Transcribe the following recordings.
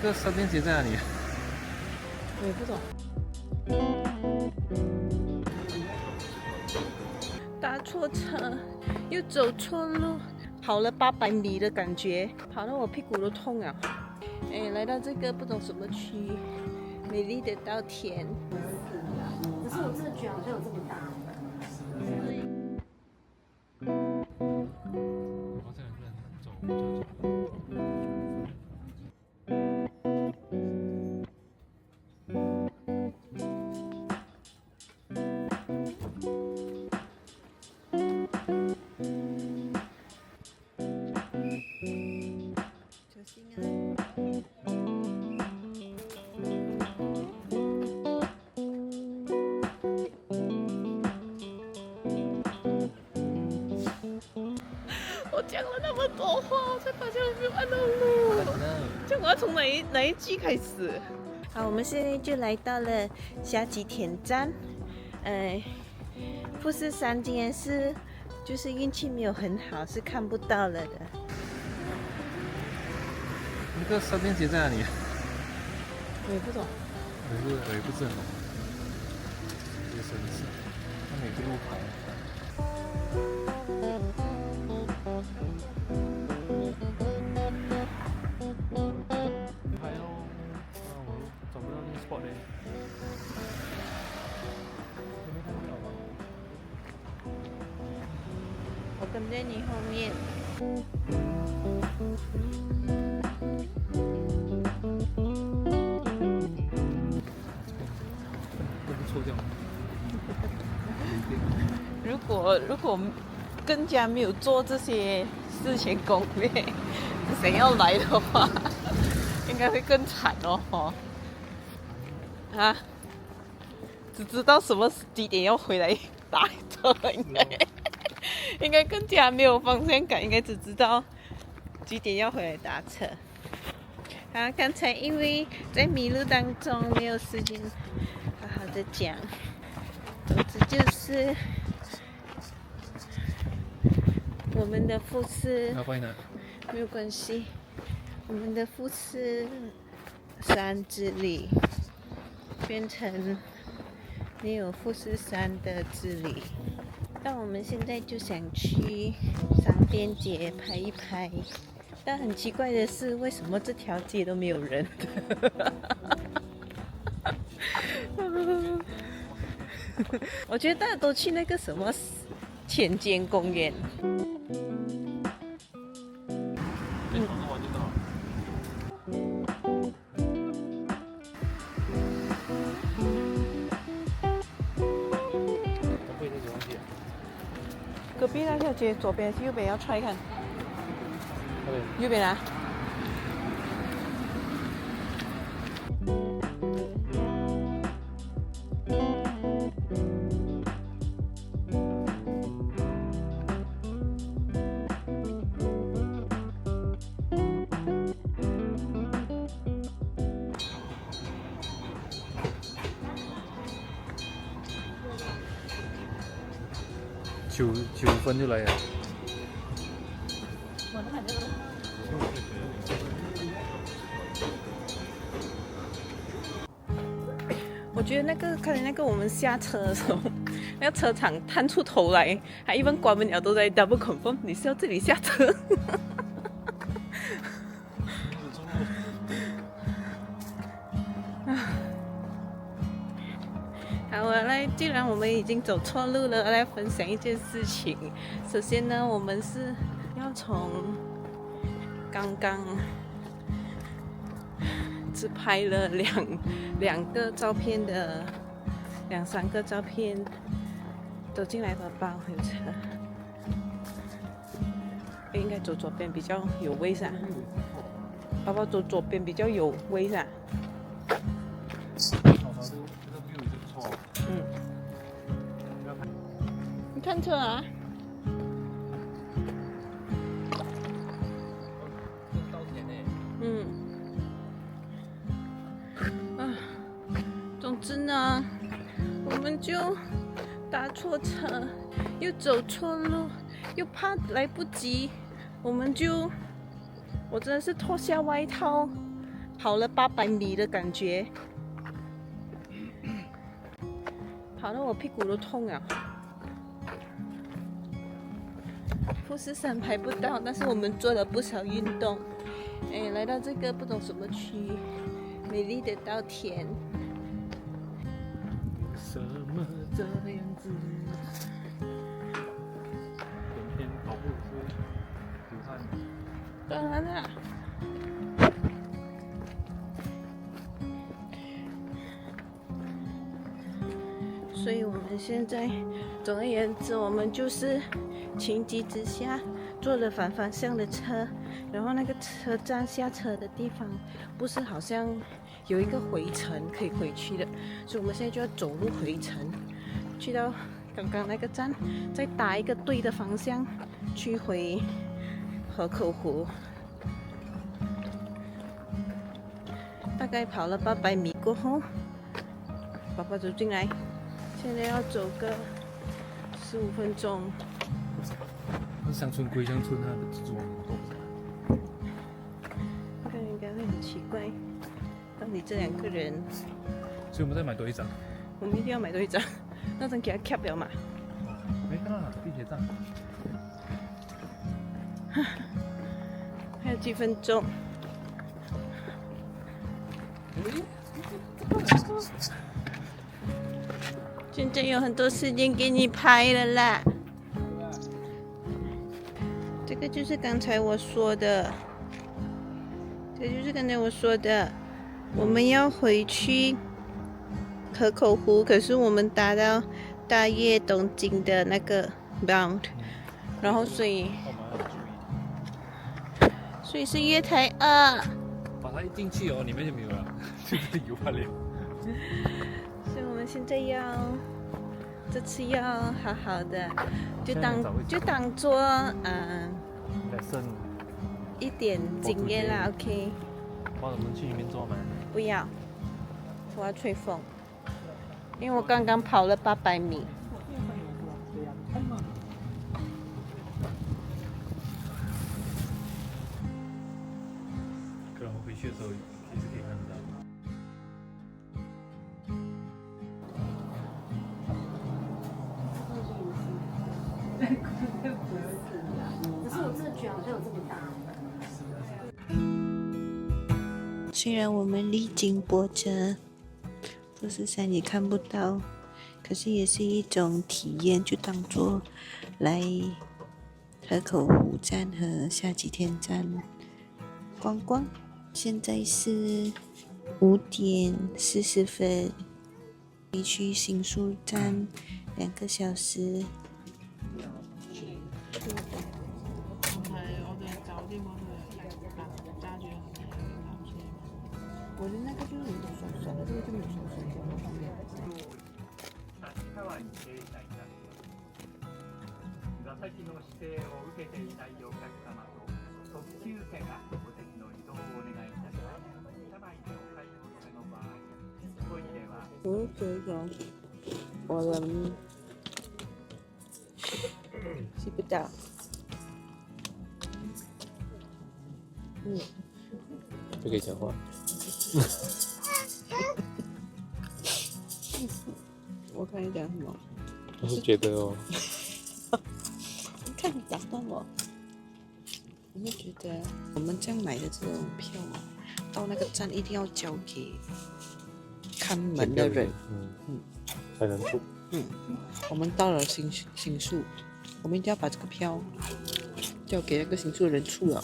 个烧电机在哪里？我也不懂。搭错车，又走错路，跑了800米的感觉，跑到我屁股都痛了。哎，来到这个不懂什么区，美丽的稻田。可是我这个卷好像有这么大。好像有人走。小心啊！我讲了那么多话，我才发现我没有按到录。这我要从哪一句开始？好，我们现在就来到了下吉田站。富士山今天是就是运气没有很好，是看不到了的。那个烧电机在哪里？我也不懂。我也不是很懂。这个神奇，它每个路牌。还有，我找不到那个 spot 嘞。我跟在你后面。都不错，这样。如果更加没有做这些事前攻略，想要来的话，应该会更惨哦。啊，只知道几点要回来打车，应该更加没有方向感，应该只知道几点要回来打车。啊，刚才因为在迷路当中没有时间好好的讲，总之就是我们的富士要放哪？没有关系，我们的富士山之旅变成没有富士山的之旅。但我们现在就想去商店街拍一拍，但很奇怪的是，为什么这条街都没有人？我觉得大家都去那个什么浅间公园。隔壁那条街左边右边要踹看，右边啊。9分就来了。我觉得看见那个我们下车的时候，那个车厂探出头来，还一问关门了都在 double confirm， 你是要这里下车？好，既然我们已经走错路了，来分享一件事情。首先呢，我们是要从刚刚只拍了两个照片的2-3个照片，走进来的包有车，应该走左边比较有位噻。宝宝走左边比较有位噻。你看车啊？总之呢，我们就搭错车，又走错路，又怕来不及，我真的是脱下外套，跑了800米的感觉，跑到我屁股都痛了。富士山拍不到，但是我们做了不少运动。哎，来到这个不懂什么区，美丽的稻田。什么这样子？天天跑步是流汗。当然啦。所以我们现在，总而言之，我们就是情急之下坐了反方向的车，然后那个车站下车的地方不是好像有一个回程可以回去的，所以我们现在就要走路回程，去到刚刚那个站，再打一个对的方向去回河口湖。大概跑了800米过后，爸爸走进来。现在要走个15分钟。乡村归乡村，它的蜘蛛网很多。这个应该会很奇怪，到底这2个人，所以我们再买多一张。我们一定要买多一张，那张给他 cap 了嘛？没看到哪个地铁站。还有几分钟。现在有很多时间给你拍了啦。这个就是刚才我说的，我们要回去河口湖，可是我们搭到大叶东京的那个 bound， 然后所以是月台2。把它一进去哦，里面就没有了，就是油画了。所以我们现在这次要好好的，就当做一点经验啦 ，OK。帮我们去里面坐吗？不要，我要吹风，因为我刚刚跑了800米。可能我回去的时候也是可以看得到。可是我真的觉得好像有这么大。虽然我们历经波折，富士山也看不到，可是也是一种体验，就当做来河口湖站和下吉田站逛逛。现在是5点40分，回去新宿站2个小时。我的那个就是有点酸酸的，这个就没有酸酸的。紫の指定を受けていないお客様と特急券がお席の移動をお願いいたします。車内でお買い求めの場合、トイレは我觉得我人洗不到。就可以讲话。我看你讲什么？我是觉得哦，你看你打断我。我是觉得我们这样买的这种票啊，到那个站一定要交给看门的人。才能出。我们到了新宿，我们一定要把这个票交给那个新宿的人出了。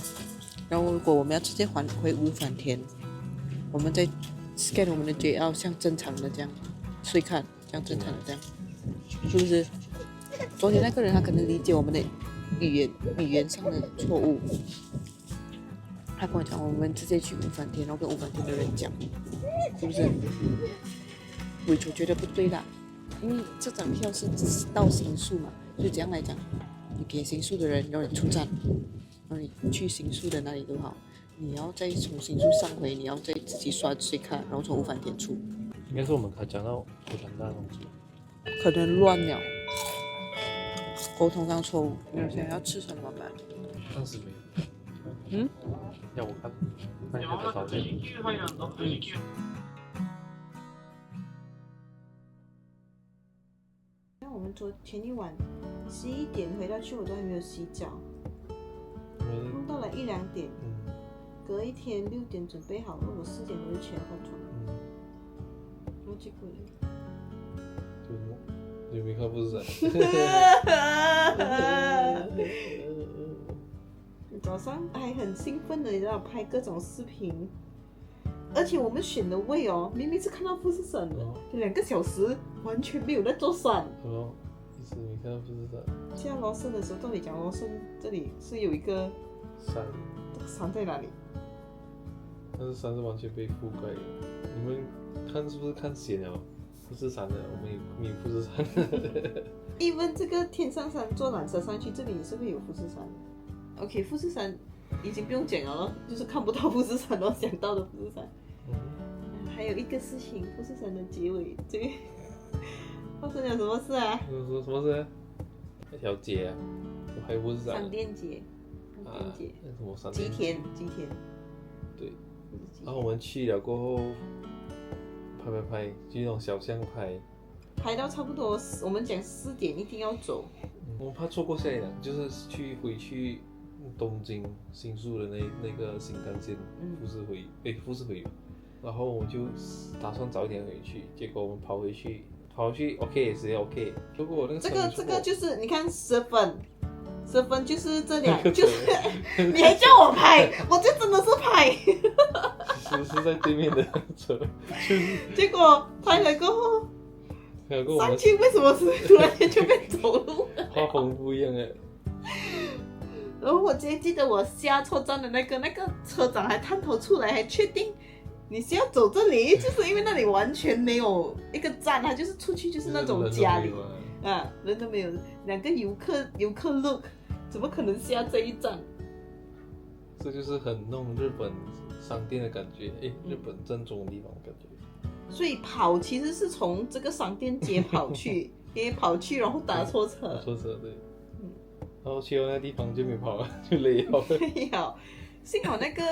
然后如果我们要直接还回五反田，我们再 scan 我们的 JL 像正常的这样睡看，像正常的这样，是不是？昨天那个人他可能理解我们的语言上的错误，他跟我讲我们直接去五反田，然后跟五反田的人讲，是不是？我觉得不对啦，因为这张票是到新宿嘛，就这样来讲，你给新宿的人，然后你出站，然后你去新宿的那里都好，你要再从新宿上回，你要再自己刷税卡，然后从五反田出。应该是我们讲到不很大的东西，可能乱了，沟通上错误。没有想要吃什么吗？当时没有。嗯，要我看一下多少钱？那我们前一晚11点回到去，我都还没有洗澡，弄到了1、2点。隔一天6点准备好了，我4点我就起来化妆。然后结果你没看富士山？早上还很兴奋的，你知道拍各种视频，而且我们选的位哦，明明是看到富士山的，2个小时完全没有在坐山。一直没看到富士山。下罗森的时候，照理讲罗森这里是有一个山，这个山在哪里？但是山是完全被覆盖的。你们看是不是看显了？富士山的，我们没有富士山。even 这个天上山坐缆车上去，这里也是会有富士山的。OK， 富士山已经不用讲了，就是看不到富士山了，想到的富士山。还有一个事情，富士山的结尾，这个发生了什么事啊？什么事？那条街啊，还有富士山。商店街。商店街。那什么商店？吉田。对。然后我们去了过后，拍，去那种小巷拍到差不多，我们讲4点一定要走。我们怕错过下一辆，就是回去东京新宿的那个新干线富士回，然后我们就打算早一点回去，结果我们跑回去 OK 时间 OK， 结果那个这个就是你看10分就是这两，就是你还叫我拍，我就真的是拍。其实是在对面的车，结果拍了过后，上去为什么是突然间就变走路了？画风不一样哎。然后我记得我下错站的那个车长还探头出来，还确定你是要走这里，就是因为那里完全没有一个站，它就是出去就是那种家里啊，人都没有，2个游客 look， 怎么可能下这一站？这就是很那种日本商店的感觉，日本正宗的地方的感觉。所以跑其实是从这个商店街跑去，因为跑去然后打错车。打错车对。然后去到那个地方就没跑了，就累了。累了，幸好那个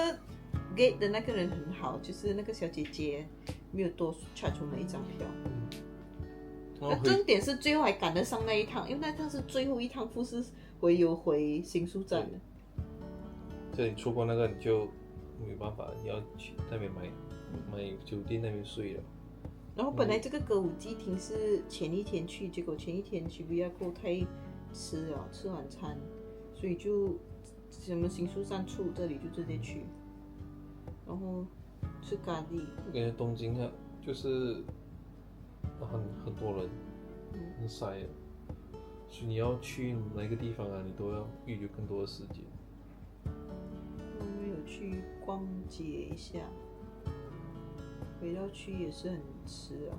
gate 的那个人很好，就是那个小姐姐没有多 charge 我们1张票。那重点是最后还赶得上那一趟，因为那趟是最后一趟富士回新宿站的。这里错过那个你就没办法，你要去那边买酒店那边睡了。然后本来这个歌舞伎町是前一天去，结果前一天去 Shibuya 太吃晚餐，所以就什么新宿站处这里就直接去，然后吃咖喱。我感觉东京啊，就是很多人，很塞的，所以你要去哪个地方啊，你都要预留更多的时间。我们有去逛街一下，回到去也是很迟啊。